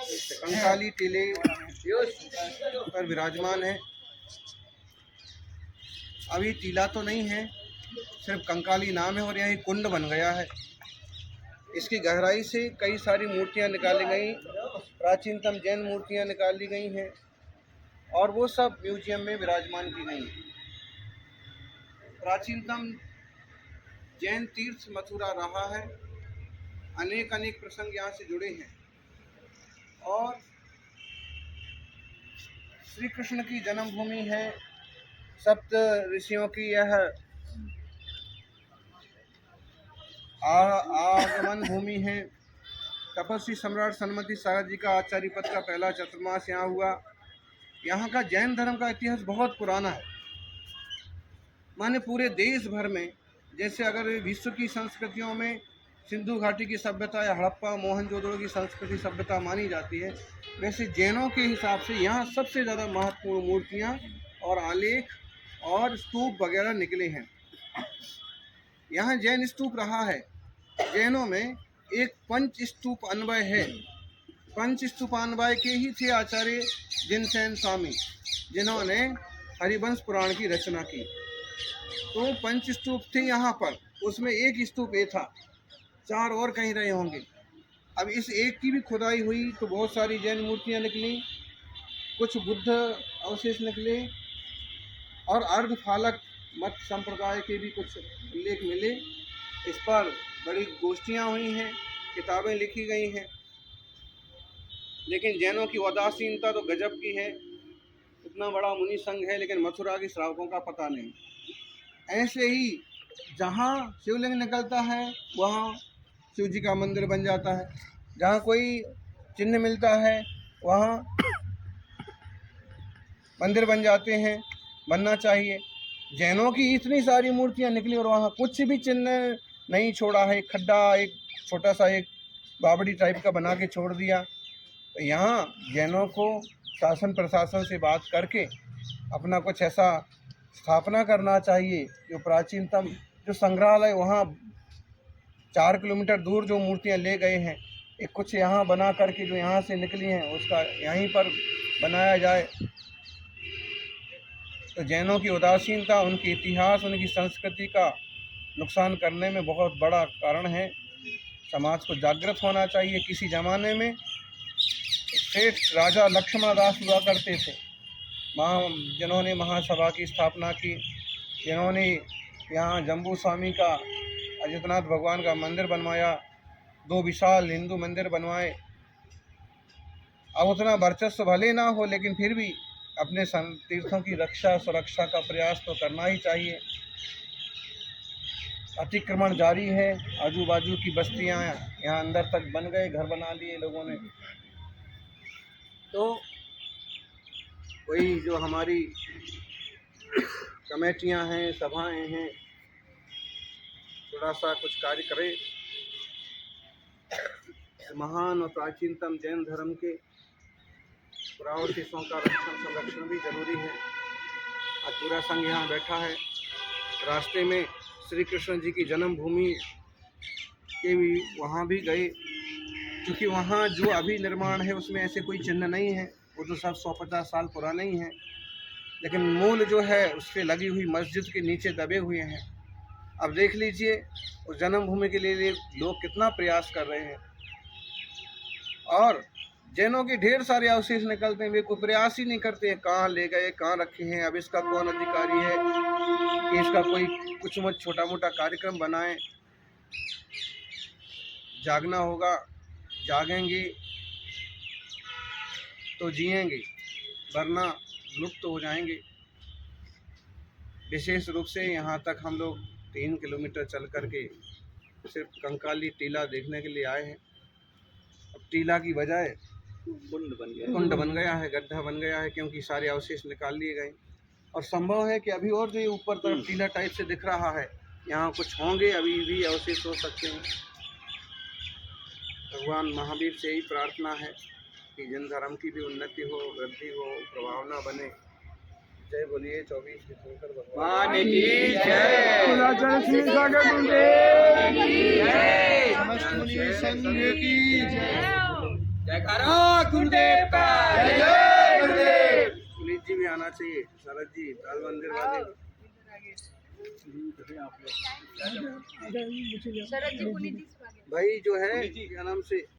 कंकाली टीले पर विराजमान है। अभी टीला तो नहीं है, सिर्फ कंकाली नाम है और यही कुंड बन गया है। इसकी गहराई से कई सारी मूर्तियां निकाली गई, प्राचीनतम जैन मूर्तियां निकाली गई हैं और वो सब म्यूजियम में विराजमान की गई हैं। प्राचीनतम जैन तीर्थ मथुरा रहा है, अनेक प्रसंग यहाँ से जुड़े हैं और श्री कृष्ण की जन्मभूमि है, सप्त ऋषियों की यह आगमन भूमि है। तपस्वी सम्राट सनमति सागर जी का आचार्य पद का पहला चतुर्मास यहाँ हुआ। यहाँ का जैन धर्म का इतिहास बहुत पुराना है, माने पूरे देश भर में। जैसे अगर विश्व की संस्कृतियों में सिंधु घाटी की सभ्यता या हड़प्पा मोहनजोदड़ो की संस्कृति सभ्यता मानी जाती है, वैसे जैनों के हिसाब से यहाँ सबसे ज़्यादा महत्वपूर्ण मूर्तियाँ और आलेख और स्तूप वगैरह निकले हैं। यहाँ जैन स्तूप रहा है। जैनों में एक पंच स्तूप अन्वय है। पंच स्तूपान्वय के ही थे आचार्य जिनसेन स्वामी, जिन्होंने हरिवंश पुराण की रचना की। तो पंच स्तूप थे यहाँ पर, उसमें एक स्तूप ये था, 4 और कहीं रहे होंगे। अब इस एक की भी खुदाई हुई तो बहुत सारी जैन मूर्तियाँ निकली, कुछ बुद्ध अवशेष निकले और अर्धफालक मत संप्रदाय के भी कुछ उल्लेख मिले। इस पर बड़ी गोष्ठियाँ हुई हैं, किताबें लिखी गई हैं, लेकिन जैनों की उदासीनता तो गजब की है। इतना बड़ा मुनि संघ है लेकिन मथुरा के श्रावकों का पता नहीं। ऐसे ही जहाँ शिवलिंग निकलता है वहाँ शिव जी का मंदिर बन जाता है, जहाँ कोई चिन्ह मिलता है वहाँ मंदिर बन जाते हैं, बनना चाहिए। जैनों की इतनी सारी मूर्तियाँ निकली और वहाँ कुछ भी चिन्ह नहीं छोड़ा है। एक खड्डा, एक छोटा सा एक बावड़ी टाइप का बना के छोड़ दिया। तो यहाँ जैनों को शासन प्रशासन से बात करके अपना कुछ ऐसा स्थापना करना चाहिए। जो प्राचीनतम जो संग्रहालय वहाँ 4 किलोमीटर दूर जो मूर्तियाँ ले गए हैं, एक कुछ यहाँ बना करके जो यहाँ से निकली हैं उसका यहीं पर बनाया जाए। तो जैनों की उदासीनता उनके इतिहास, उनकी संस्कृति का नुकसान करने में बहुत बड़ा कारण है। समाज को जागृत होना चाहिए। किसी ज़माने में सेठ राजा लक्ष्मण दास हुआ करते थे, जिन्होंने महासभा की स्थापना की, जिन्होंने यहाँ जम्बू स्वामी का, अजितनाथ भगवान का मंदिर बनवाया, 2 विशाल हिंदू मंदिर बनवाए। अब उतना वर्चस्व भले ना हो लेकिन फिर भी अपने तीर्थों की रक्षा सुरक्षा का प्रयास तो करना ही चाहिए। अतिक्रमण जारी है, आजू बाजू की बस्तियां यहाँ अंदर तक बन गए, घर बना लिए लोगों ने। तो वही जो हमारी कमेटियां हैं, सभाएं हैं, थोड़ा सा कुछ कार्य करें। महान और प्राचीनतम जैन धर्म के पुरावशेषों का रक्षण संरक्षण भी जरूरी है। आज पूरा संघ यहाँ बैठा है। रास्ते में श्री कृष्ण जी की जन्मभूमि के भी वहाँ भी गए, क्योंकि वहाँ जो अभी निर्माण है उसमें ऐसे कोई चिन्ह नहीं है, वो तो सब 150 साल पुराने ही हैं। लेकिन मूल जो है उससे लगी हुई मस्जिद के नीचे दबे हुए हैं। अब देख लीजिए उस जन्मभूमि के लिए लोग कितना प्रयास कर रहे हैं। और जैनों के ढेर सारे अवशेष निकलते हैं, वे कोई प्रयास ही नहीं करते हैं कहाँ ले गए, कहाँ रखे हैं, अब इसका कौन अधिकारी है कि इसका कोई कुछ मत छोटा मोटा कार्यक्रम बनाएं। जागना होगा, जागेंगे तो जिएंगे, वरना लुप्त हो जाएंगे। विशेष रूप से यहाँ तक हम लोग 3 किलोमीटर चल करके सिर्फ कंकाली टीला देखने के लिए आए हैं। अब टीला की बजाय कुंड बन गया है, गड्ढा बन गया है, क्योंकि सारे अवशेष निकाल लिए गए। और संभव है कि अभी और जो ऊपर तरफ टीला टाइप से दिख रहा है, यहाँ कुछ होंगे, अभी भी अवशेष हो सकते हैं। भगवान महावीर से यही प्रार्थना है कि जैन धर्म की भी उन्नति हो, वृद्धि हो, प्रभावना बने। जय बोलिए 24 तीर्थंकर भगवान की जय। गुरुदेव का जय जय गुरुदेव। पुनीत जी भी आना चाहिए, शरद जी, ताल मंदिर वाले। शरद जी पुनीत जी भाई जो है क्या नाम से